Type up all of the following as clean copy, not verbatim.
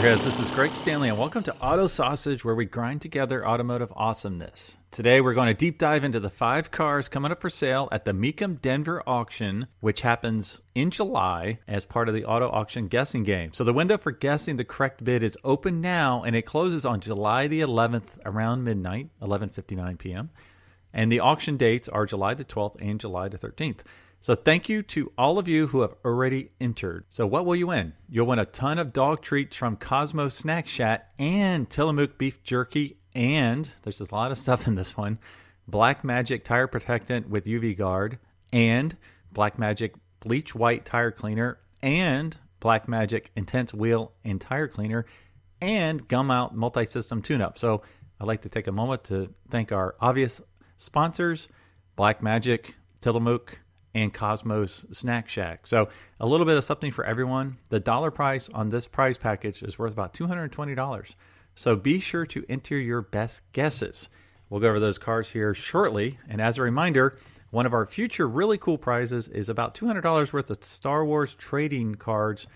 Autoheads, this is Greg Stanley, and welcome to Auto Sausage, where we grind together automotive awesomeness. Today, we're going to deep dive into the 5 cars coming up for sale at the Mecum Denver auction, which happens in July as part of the auto auction guessing game. So the window for guessing the correct bid is open now, and it closes on July the 11th around midnight, 11:59 p.m. And the auction dates are July the 12th and July the 13th. So thank you to all of you who have already entered. So what will you win? You'll win a ton of dog treats from Cosmo Snack Shack and Tillamook Beef Jerky, and there's a lot of stuff in this one, Black Magic Tire Protectant with UV Guard, and Black Magic Bleach White Tire Cleaner, and Black Magic Intense Wheel and Tire Cleaner, and Gum Out Multi-System Tune-Up. So I'd like to take a moment to thank our obvious sponsors, Black Magic, Tillamook, and Cosmos Snack Shack. So a little bit of something for everyone. The dollar price on this prize package is worth about $220. So be sure to enter your best guesses. We'll go over those cars here shortly. And as a reminder, one of our future really cool prizes is about $200 worth of Star Wars trading cards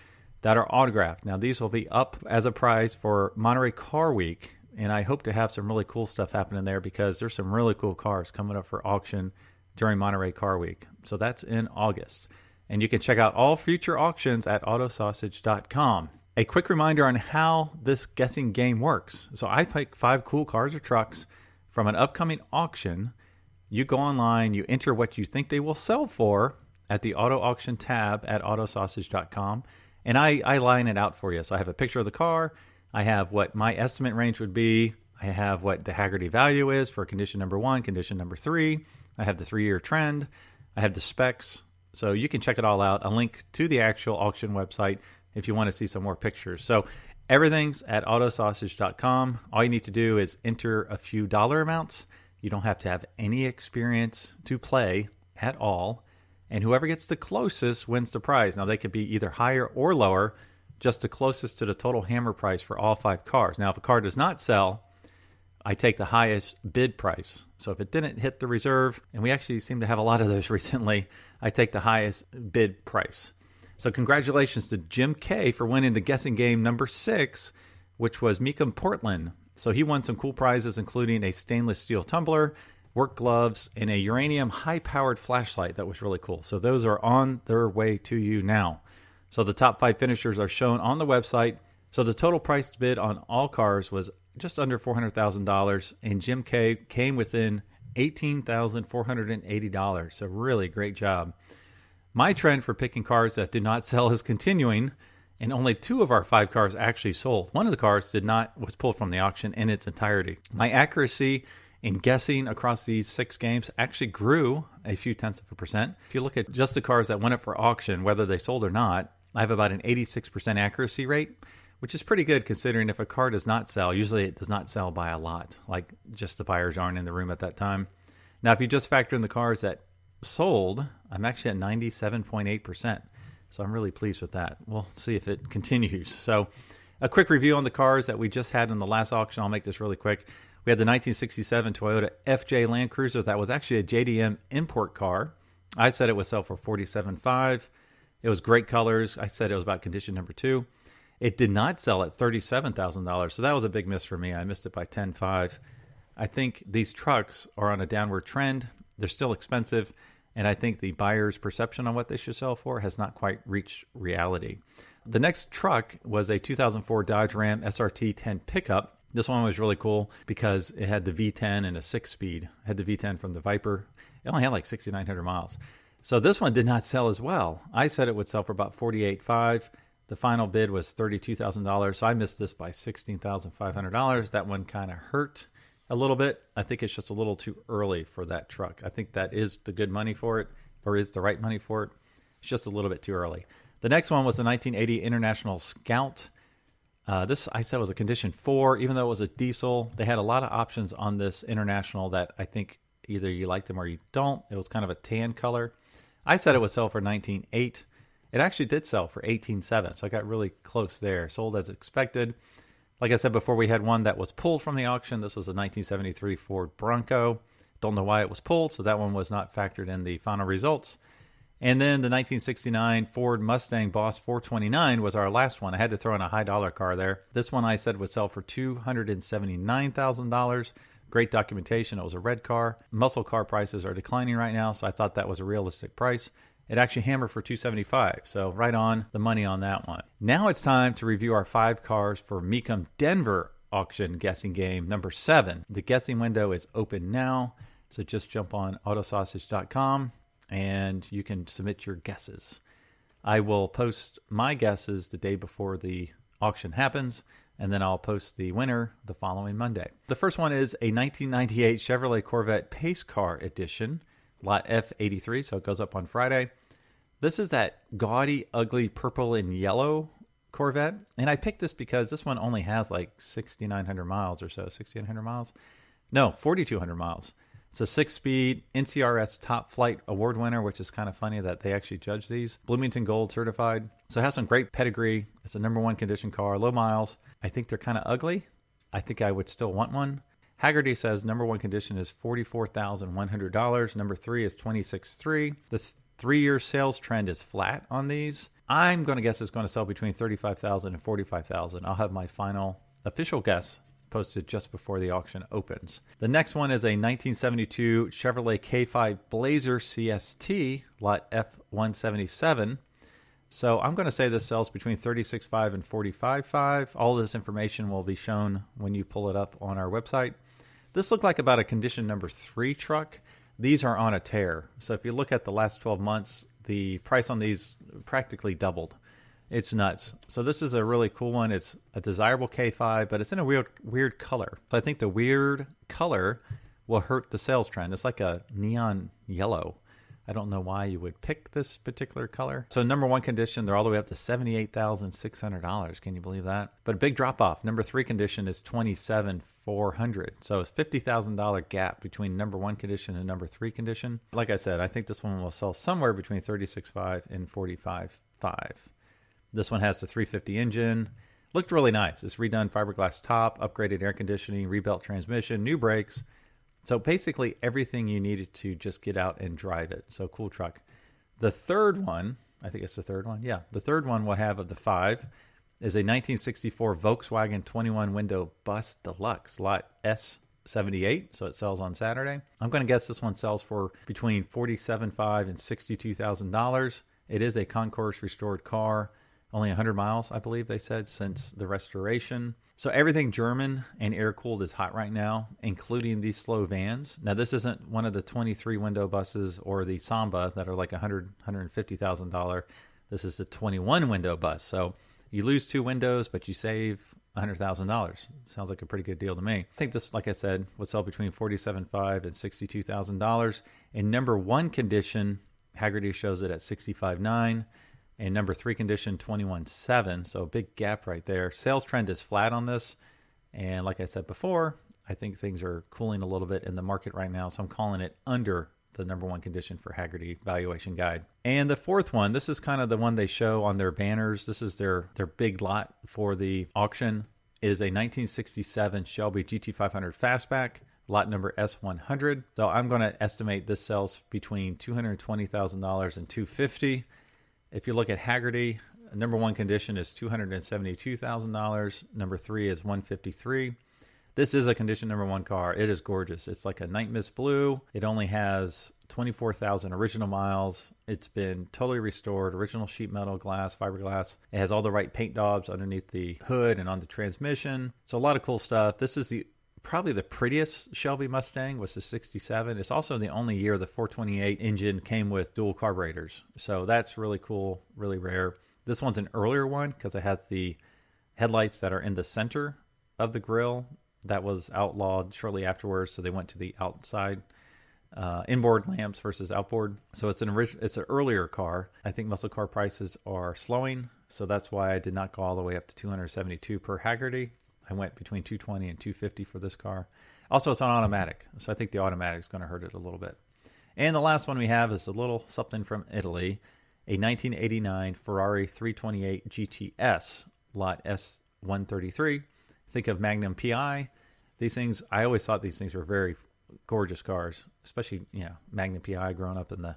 that are autographed. Now these will be up as a prize for Monterey Car Week. And I hope to have some really cool stuff happening there because there's some really cool cars coming up for auction during Monterey Car Week. So that's in August. And you can check out all future auctions at autosausage.com. A quick reminder on how this guessing game works. So I pick 5 cool cars or trucks from an upcoming auction. You go online, you enter what you think they will sell for at the auto auction tab at autosausage.com. And I line it out for you. So I have a picture of the car. I have what my estimate range would be. I have what the Haggerty value is for condition number 1, condition number 3. I have the 3-year trend. I have the specs. So you can check it all out. A link to the actual auction website if you want to see some more pictures. So everything's at autosausage.com. All you need to do is enter a few dollar amounts. You don't have to have any experience to play at all. And whoever gets the closest wins the prize. Now, they could be either higher or lower, just the closest to the total hammer price for all 5 cars. Now, if a car does not sell, I take the highest bid price. So if it didn't hit the reserve, and we actually seem to have a lot of those recently, I take the highest bid price. So congratulations to Jim K for winning the guessing game number 6, which was Mecum Portland. So he won some cool prizes, including a stainless steel tumbler, work gloves, and a uranium high-powered flashlight. That was really cool. So those are on their way to you now. So the top 5 finishers are shown on the website. So the total price bid on all cars was just under $400,000, and Jim K came within $18,480. So really great job. My trend for picking cars that did not sell is continuing, and only 2 of our 5 cars actually sold. One of the cars was pulled from the auction in its entirety. My accuracy in guessing across these 6 games actually grew a few tenths of a percent. If you look at just the cars that went up for auction, whether they sold or not, I have about an 86% accuracy rate, which is pretty good considering if a car does not sell, usually it does not sell by a lot, like just the buyers aren't in the room at that time. Now, if you just factor in the cars that sold, I'm actually at 97.8%. So I'm really pleased with that. We'll see if it continues. So a quick review on the cars that we just had in the last auction. I'll make this really quick. We had the 1967 Toyota FJ Land Cruiser. That was actually a JDM import car. I said it would sell for $47,500. It was great colors. I said it was about condition number 2. It did not sell at $37,000, so that was a big miss for me. I missed it by $10,500. I think these trucks are on a downward trend. They're still expensive, and I think the buyer's perception on what they should sell for has not quite reached reality. The next truck was a 2004 Dodge Ram SRT 10 pickup. This one was really cool because it had the V10 and a 6-speed. It had the V10 from the Viper. It only had like 6,900 miles. So this one did not sell as well. I said it would sell for about $48,500. The final bid was $32,000, so I missed this by $16,500. That one kind of hurt a little bit. I think it's just a little too early for that truck. I think that is the good money for it, or is the right money for it. It's just a little bit too early. The next one was the 1980 International Scout. This, I said, was a condition 4. Even though it was a diesel, they had a lot of options on this International that I think either you like them or you don't. It was kind of a tan color. I said it would sell for $19,800. It actually did sell for $18,700, so I got really close there. Sold as expected. Like I said before, we had one that was pulled from the auction. This was a 1973 Ford Bronco. Don't know why it was pulled, so that one was not factored in the final results. And then the 1969 Ford Mustang Boss 429 was our last one. I had to throw in a high dollar car there. This one I said would sell for $279,000. Great documentation. It was a red car. Muscle car prices are declining right now, so I thought that was a realistic price. It actually hammered for $275, so right on the money on that one. Now it's time to review our 5 cars for Mecum Denver auction guessing game number 7. The guessing window is open now, so just jump on autosausage.com and you can submit your guesses. I will post my guesses the day before the auction happens, and then I'll post the winner the following Monday. The first one is a 1998 Chevrolet Corvette Pace Car edition. Lot F83, so it goes up on Friday. This is that gaudy, ugly purple and yellow Corvette. And I picked this because this one only has like 6,900 miles or so. 6,900 miles? No, 4,200 miles. It's a 6-speed NCRS Top Flight Award winner, which is kind of funny that they actually judge these. Bloomington Gold certified. So it has some great pedigree. It's a number 1 condition car, low miles. I think they're kind of ugly. I think I would still want one. Haggerty says number 1 condition is $44,100. Number 3 is $26,300. The 3-year sales trend is flat on these. I'm going to guess it's going to sell between $35,000 and $45,000. I'll have my final official guess posted just before the auction opens. The next one is a 1972 Chevrolet K5 Blazer CST, lot F177. So I'm going to say this sells between $36,500 and $45,500. All this information will be shown when you pull it up on our website. This looked like about a condition number 3 truck. These are on a tear. So if you look at the last 12 months, the price on these practically doubled. It's nuts. So this is a really cool one. It's a desirable K5, but it's in a weird color. So I think the weird color will hurt the sales trend. It's like a neon yellow. I don't know why you would pick this particular color. So number 1 condition, they're all the way up to $78,600. Can you believe that? But a big drop off. Number 3 condition is $27,400. So it's $50,000 gap between number 1 condition and number 3 condition. Like I said, I think this one will sell somewhere between $36,500 and $45,500. This one has the 350 engine. Looked really nice. It's redone fiberglass top, upgraded air conditioning, rebuilt transmission, new brakes. So basically everything you needed to just get out and drive it. So cool truck. The third one, I think it's the third one. Yeah, the third one we'll have of the 5 is a 1964 Volkswagen 21 window bus deluxe, lot S78. So it sells on Saturday. I'm going to guess this one sells for between $47,500 and $62,000. It is a concourse restored car. Only 100 miles, I believe they said, since the restoration. So everything German and air-cooled is hot right now, including these slow vans. Now, this isn't one of the 23-window buses or the Samba that are like $150,000. This is the 21-window bus. So you lose 2 windows, but you save $100,000. Sounds like a pretty good deal to me. I think this, like I said, would sell between $47,500 and $62,000. In number 1 condition, Haggerty shows it at $65,900. And number 3 condition, $21,700. So a big gap right there. Sales trend is flat on this. And like I said before, I think things are cooling a little bit in the market right now. So I'm calling it under the number 1 condition for Haggerty Valuation Guide. And the fourth one, this is kind of the one they show on their banners. This is their big lot for the auction, is a 1967 Shelby GT 500 Fastback, lot number S100. So I'm going to estimate this sells between $220,000 and $250,000. If you look at Haggerty, number 1 condition is $272,000. Number 3 is $153,000. This is a condition number 1 car. It is gorgeous. It's like a night mist blue. It only has 24,000 original miles. It's been totally restored. Original sheet metal, glass, fiberglass. It has all the right paint daubs underneath the hood and on the transmission. So a lot of cool stuff. This is probably the prettiest Shelby Mustang, was the 67. It's also the only year the 428 engine came with dual carburetors. So that's really cool, really rare. This one's an earlier one because it has the headlights that are in the center of the grille. That was outlawed shortly afterwards, so they went to the outside inboard lamps versus outboard. So it's an earlier car. I think muscle car prices are slowing, so that's why I did not go all the way up to $272 per Haggerty. I went between $220 and $250 for this car. Also, it's on automatic, so I think the automatic is going to hurt it a little bit. And the last one we have is a little something from Italy, a 1989 Ferrari 328 GTS, lot S133. Think of Magnum PI. These things, I always thought these things were very gorgeous cars, especially, Magnum PI growing up in the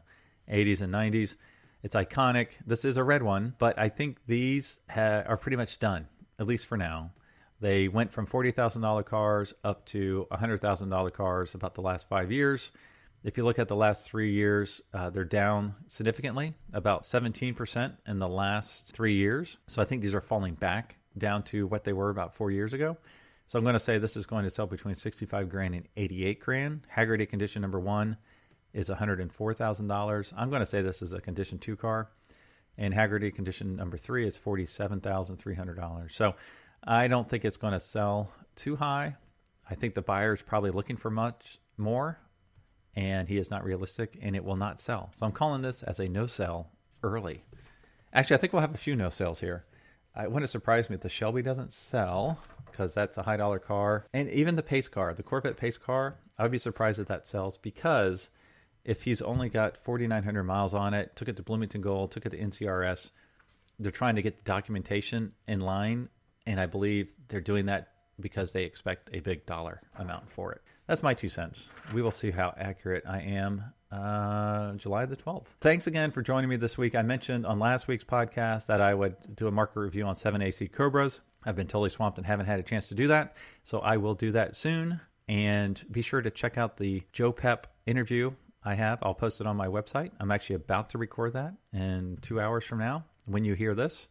80s and 90s. It's iconic. This is a red one, but I think these are pretty much done, at least for now. They went from $40,000 cars up to $100,000 cars about the last 5 years. If you look at the last 3 years, they're down significantly, about 17% in the last 3 years. So I think these are falling back down to what they were about 4 years ago. So I'm going to say this is going to sell between $65,000 and $88,000. Hagerty condition number 1 is $104,000. I'm going to say this is a condition 2 car. And Hagerty condition number 3 is $47,300. So I don't think it's going to sell too high. I think the buyer is probably looking for much more, and he is not realistic, and it will not sell. So I'm calling this as a no sell early. Actually, I think we'll have a few no sales here. It wouldn't surprise me if the Shelby doesn't sell, because that's a high dollar car. And even the Pace Car, the Corvette Pace Car, I would be surprised if that sells, because if he's only got 4,900 miles on it, took it to Bloomington Gold, took it to NCRS, they're trying to get the documentation in line, and I believe they're doing that because they expect a big dollar amount for it. That's my 2 cents. We will see how accurate I am July the 12th. Thanks again for joining me this week. I mentioned on last week's podcast that I would do a market review on 7AC Cobras. I've been totally swamped and haven't had a chance to do that, so I will do that soon. And be sure to check out the Joe Pep interview I have. I'll post it on my website. I'm actually about to record that in 2 hours from now. When you hear this,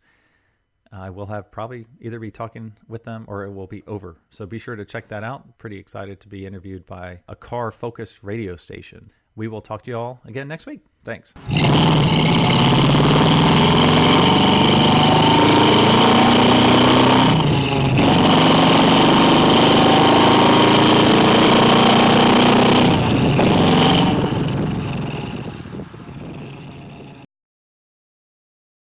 I will have probably either be talking with them or it will be over. So be sure to check that out. Pretty excited to be interviewed by a car-focused radio station. We will talk to you all again next week. Thanks.